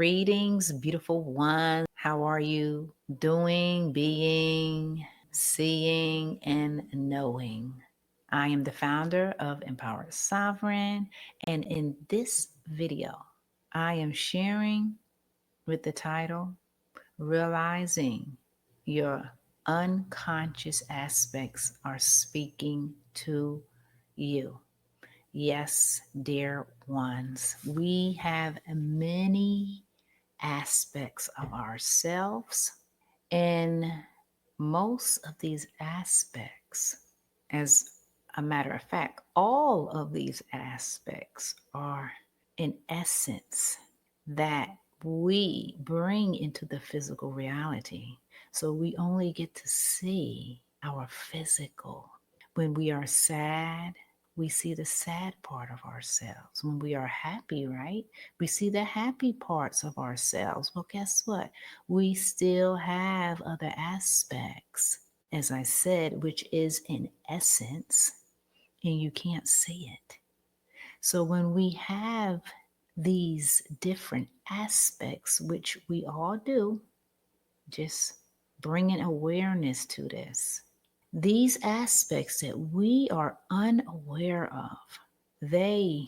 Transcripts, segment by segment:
Greetings, beautiful one. How are you doing, being, seeing, and knowing? I am the founder of Empowered Sovereign, and in this video, I am sharing with the title Realizing Your Unconscious Aspects Are Speaking to You. Yes, dear ones, we have many aspects of ourselves, and most of these aspects, as a matter of fact, all of these aspects are in essence that we bring into the physical reality. So we only get to see our physical. When we are sad, we see the sad part of ourselves. When we are happy, right? We see the happy parts of ourselves. Well, guess what? We still have other aspects, as I said, which is in essence, and you can't see it. So when we have these different aspects, which we all do, just bringing awareness to this. These aspects that we are unaware of, they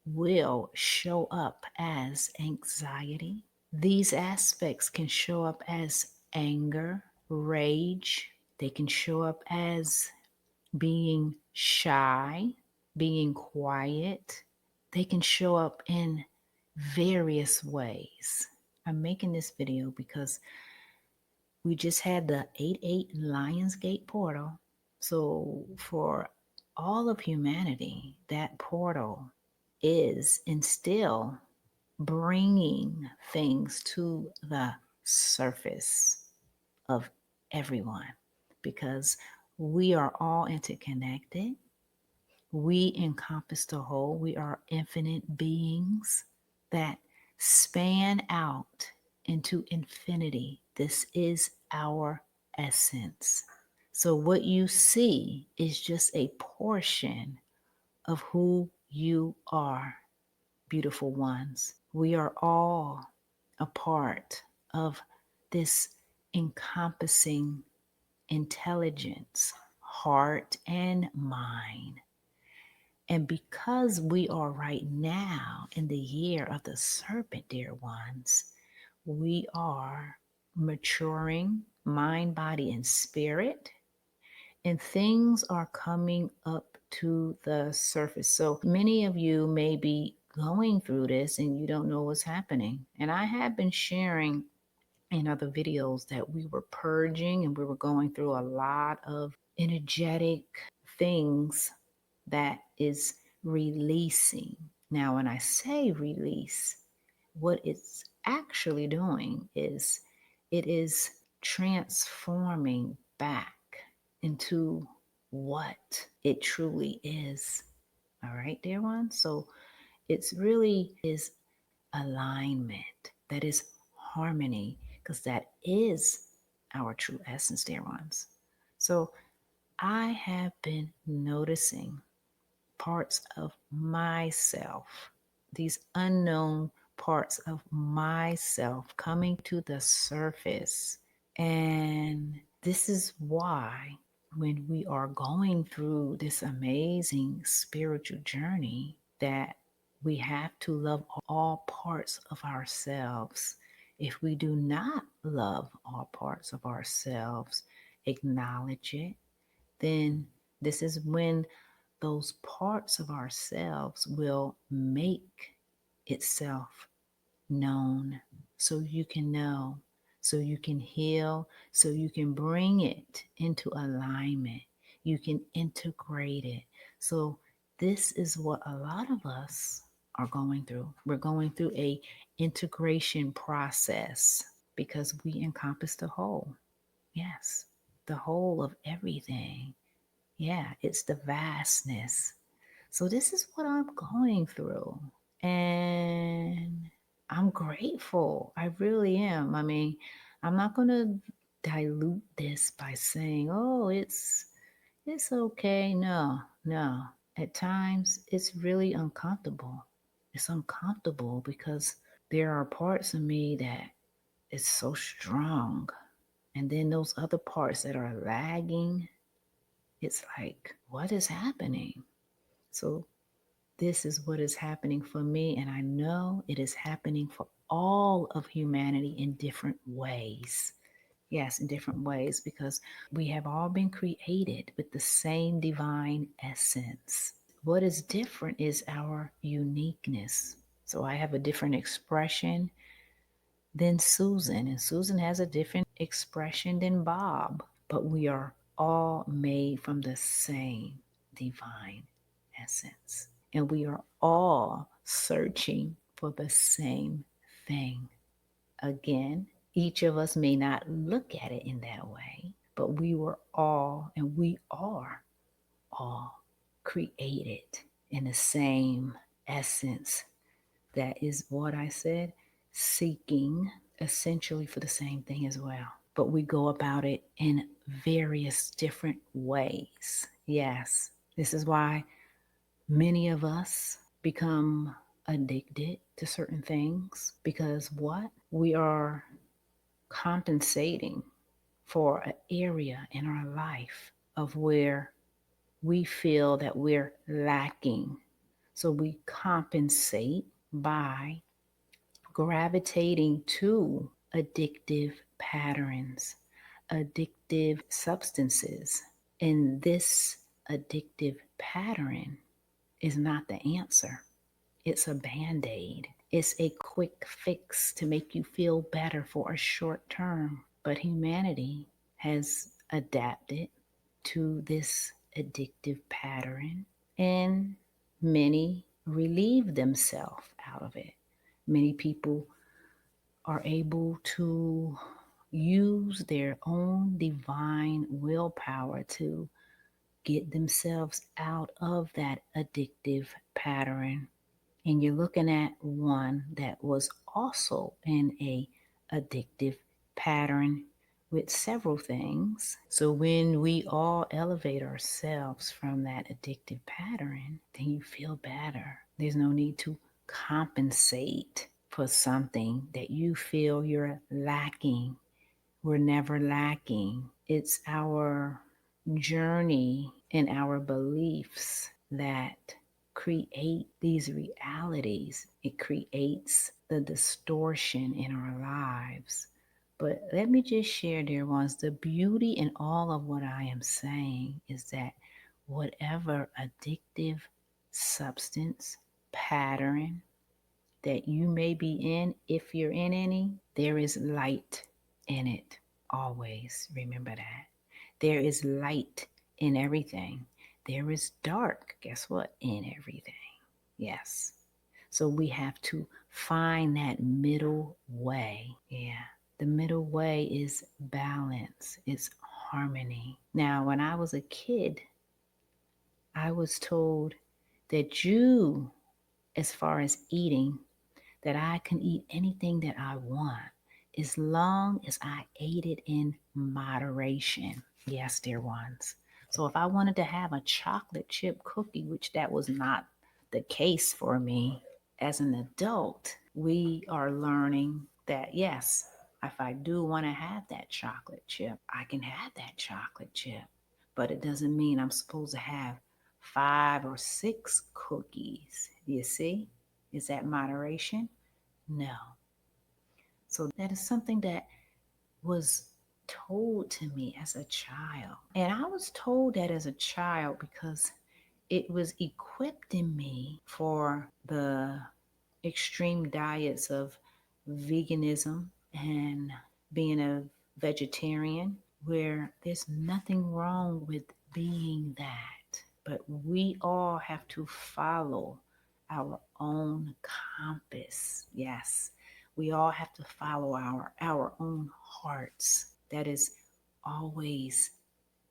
will show up as anxiety. These aspects can show up as anger, rage. They can show up as being shy, being quiet. They can show up in various ways. I'm making this video because we just had the 8-8 Lionsgate portal. So for all of humanity, that portal is and still bringing things to the surface of everyone, because we are all interconnected. We encompass the whole. We are infinite beings that span out into infinity. This is our essence. So, what you see is just a portion of who you are, beautiful ones. We are all a part of this encompassing intelligence, heart, and mind. And because we are right now in the year of the serpent, dear ones, we are maturing mind, body, and spirit, and things are coming up to the surface. So many of you may be going through this and you don't know what's happening. And I have been sharing in other videos that we were purging and we were going through a lot of energetic things that is releasing. Now, when I say release, what it's actually doing is it is transforming back into what it truly is. All right, dear one. So it's really is alignment, that is harmony, because that is our true essence, dear ones. So I have been noticing parts of myself, these unknown parts of myself coming to the surface. And this is why when we are going through this amazing spiritual journey, that we have to love all parts of ourselves. If we do not love all parts of ourselves, acknowledge it, then this is when those parts of ourselves will make itself known, so you can know, so you can heal, so you can bring it into alignment. You can integrate it. So this is what a lot of us are going through. We're going through a integration process because we encompass the whole. Yes, the whole of everything. Yeah, it's the vastness. So this is what I'm going through. And I'm grateful. I really am. I mean, I'm not going to dilute this by saying, "Oh, it's okay." No, no. At times it's really uncomfortable. It's uncomfortable because there are parts of me that is so strong. And then those other parts that are lagging, it's like, what is happening? So this is what is happening for me. And I know it is happening for all of humanity in different ways. Yes, in different ways, because we have all been created with the same divine essence. What is different is our uniqueness. So I have a different expression than Susan, and Susan has a different expression than Bob, but we are all made from the same divine essence. And we are all searching for the same thing. Again, each of us may not look at it in that way, but we were all, and we are all created in the same essence. That is what I said, seeking essentially for the same thing as well. But we go about it in various different ways. Yes, this is why many of us become addicted to certain things, because what? We are compensating for an area in our life of where we feel that we're lacking. So we compensate by gravitating to addictive patterns, addictive substances. And this addictive pattern is not the answer. It's a band aid. It's a quick fix to make you feel better for a short term. But humanity has adapted to this addictive pattern, and many relieve themselves out of it. Many people are able to use their own divine willpower to get themselves out of that addictive pattern. And you're looking at one that was also in a addictive pattern with several things. So when we all elevate ourselves from that addictive pattern, then you feel better. There's no need to compensate for something that you feel you're lacking. We're never lacking. It's our journey and our beliefs that create these realities. It creates the distortion in our lives. But let me just share, dear ones, the beauty in all of what I am saying is that whatever addictive substance, pattern that you may be in, if you're in any, there is light in it. Always remember that. There is light in everything. There is dark, guess what? In everything. Yes. So we have to find that middle way. Yeah. The middle way is balance, it's harmony. Now, when I was a kid, I was told that you, as far as eating, that I can eat anything that I want as long as I ate it in moderation. Yes, dear ones. So if I wanted to have a chocolate chip cookie, which that was not the case for me as an adult, we are learning that yes, if I do want to have that chocolate chip, I can have that chocolate chip. But it doesn't mean I'm supposed to have 5 or 6 cookies. You see? Is that moderation? No. So that is something that was told to me as a child. And I was told that as a child because it was equipped in me for the extreme diets of veganism and being a vegetarian, where there's nothing wrong with being that. But we all have to follow our own compass. Yes, we all have to follow our own hearts. That is always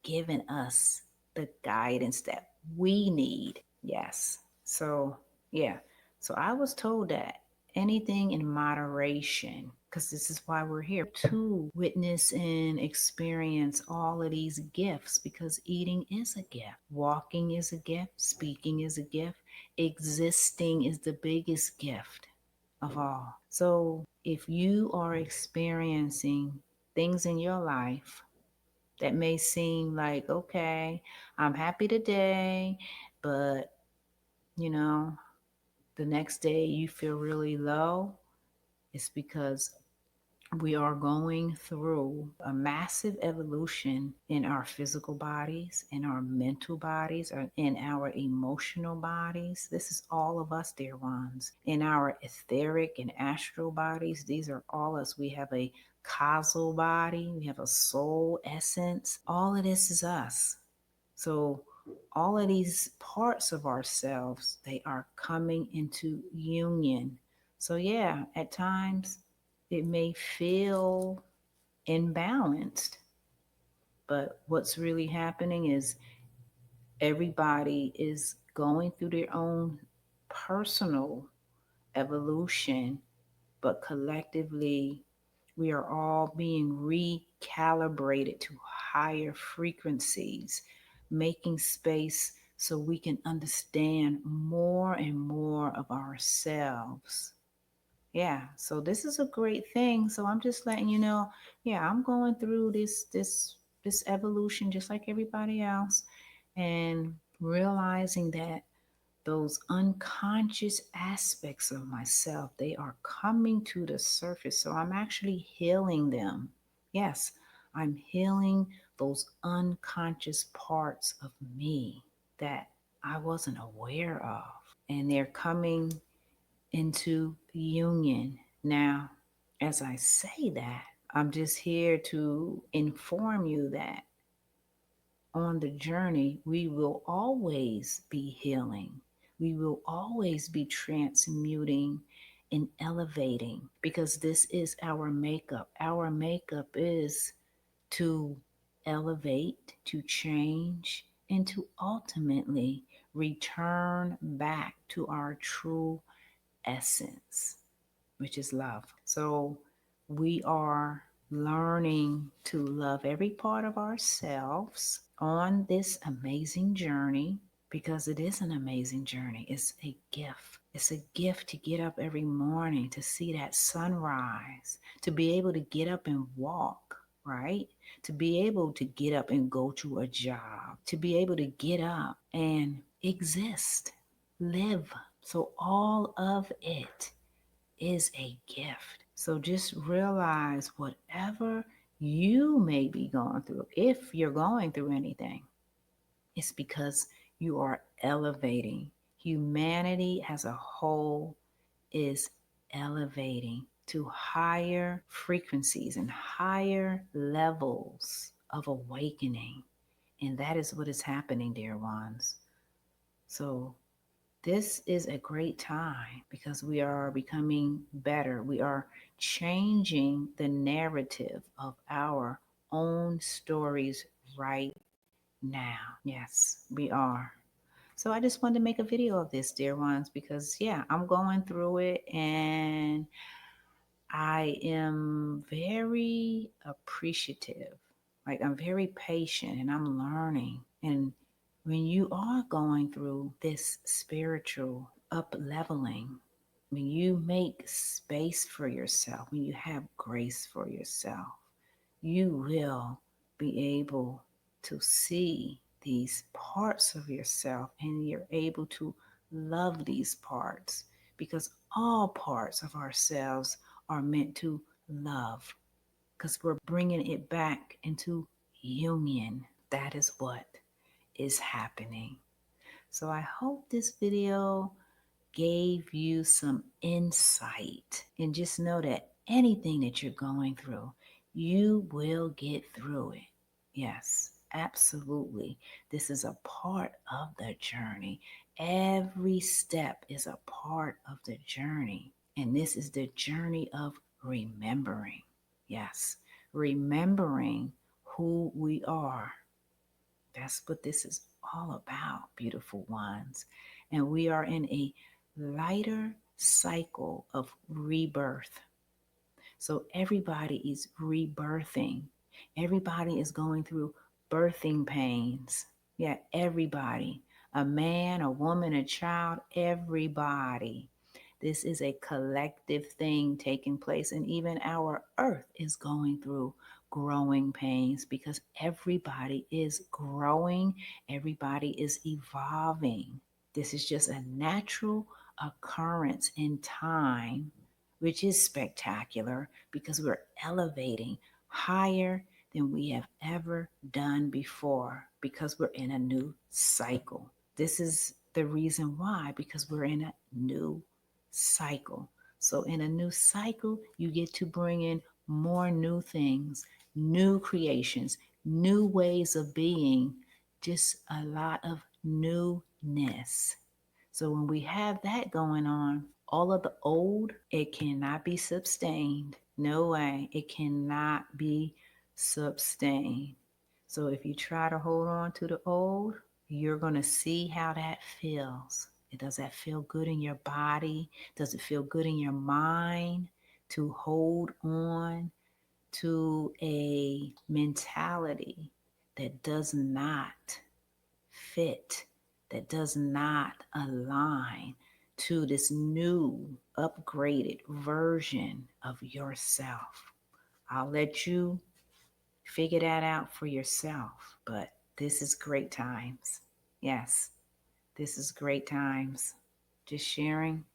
giving us the guidance that we need. Yes. So, yeah. So I was told that anything in moderation, because this is why we're here to witness and experience all of these gifts, because eating is a gift, walking is a gift, speaking is a gift, existing is the biggest gift. of all. So if you are experiencing things in your life that may seem like, okay, I'm happy today, but you know, the next day you feel really low, it's because we are going through a massive evolution in our physical bodies, in our mental bodies, or in our emotional bodies. This is all of us, dear ones. In our etheric and astral bodies, these are all us. We have a causal body, we have a soul essence. All of this is us. So all of these parts of ourselves, they are coming into union. So yeah, at times it may feel imbalanced, but what's really happening is everybody is going through their own personal evolution, but collectively we are all being recalibrated to higher frequencies, making space so we can understand more and more of ourselves. Yeah, so this is a great thing. So I'm just letting you know, yeah, I'm going through this evolution just like everybody else, and realizing that those unconscious aspects of myself, they are coming to the surface. So I'm actually healing them. Yes, I'm healing those unconscious parts of me that I wasn't aware of. And they're coming into union. Now, as I say that, I'm just here to inform you that on the journey, we will always be healing. We will always be transmuting and elevating because this is our makeup. Our makeup is to elevate, to change, and to ultimately return back to our true essence, which is love. So we are learning to love every part of ourselves on this amazing journey because it is an amazing journey. It's a gift. It's a gift to get up every morning, to see that sunrise, to be able to get up and walk, right? To be able to get up and go to a job, to be able to get up and exist, live. So all of it is a gift. So just realize whatever you may be going through, if you're going through anything, it's because you are elevating. Humanity as a whole is elevating to higher frequencies and higher levels of awakening. And that is what is happening, dear ones. So this is a great time because we are becoming better. We are changing the narrative of our own stories right now. Yes, we are. So I just wanted to make a video of this, dear ones, because yeah, I'm going through it and I am very appreciative. Like I'm very patient and I'm learning. And when you are going through this spiritual up leveling, when you make space for yourself, when you have grace for yourself, you will be able to see these parts of yourself and you're able to love these parts because all parts of ourselves are meant to love because we're bringing it back into union. That is what is happening. So I hope this video gave you some insight. And just know that anything that you're going through, you will get through it. Yes, absolutely. This is a part of the journey. Every step is a part of the journey. And this is the journey of remembering. Yes, remembering who we are. That's what this is all about, beautiful ones. And we are in a lighter cycle of rebirth. So everybody is rebirthing. Everybody is going through birthing pains. Yeah, everybody. A man, a woman, a child, everybody. This is a collective thing taking place, and even our earth is going through growing pains because everybody is growing, everybody is evolving. This is just a natural occurrence in time, which is spectacular because we're elevating higher than we have ever done before because we're in a new cycle. This is the reason why, because we're in a new cycle. So, in a new cycle, you get to bring in more new things, new creations, new ways of being, just a lot of newness. So, when we have that going on, all of the old, it cannot be sustained. No way. It cannot be sustained. So if you try to hold on to the old, you're going to see how that feels. Does that feel good in your body? Does it feel good in your mind to hold on to a mentality that does not fit, that does not align to this new, upgraded version of yourself? I'll let you figure that out for yourself. But this is great times. Yes, this is great times. Just sharing.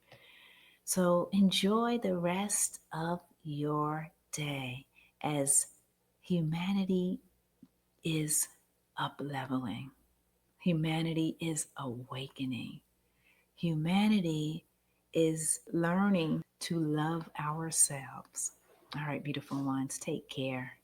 So enjoy the rest of your day as humanity is up leveling. Humanity is awakening. Humanity is learning to love ourselves. All right, beautiful ones, take care.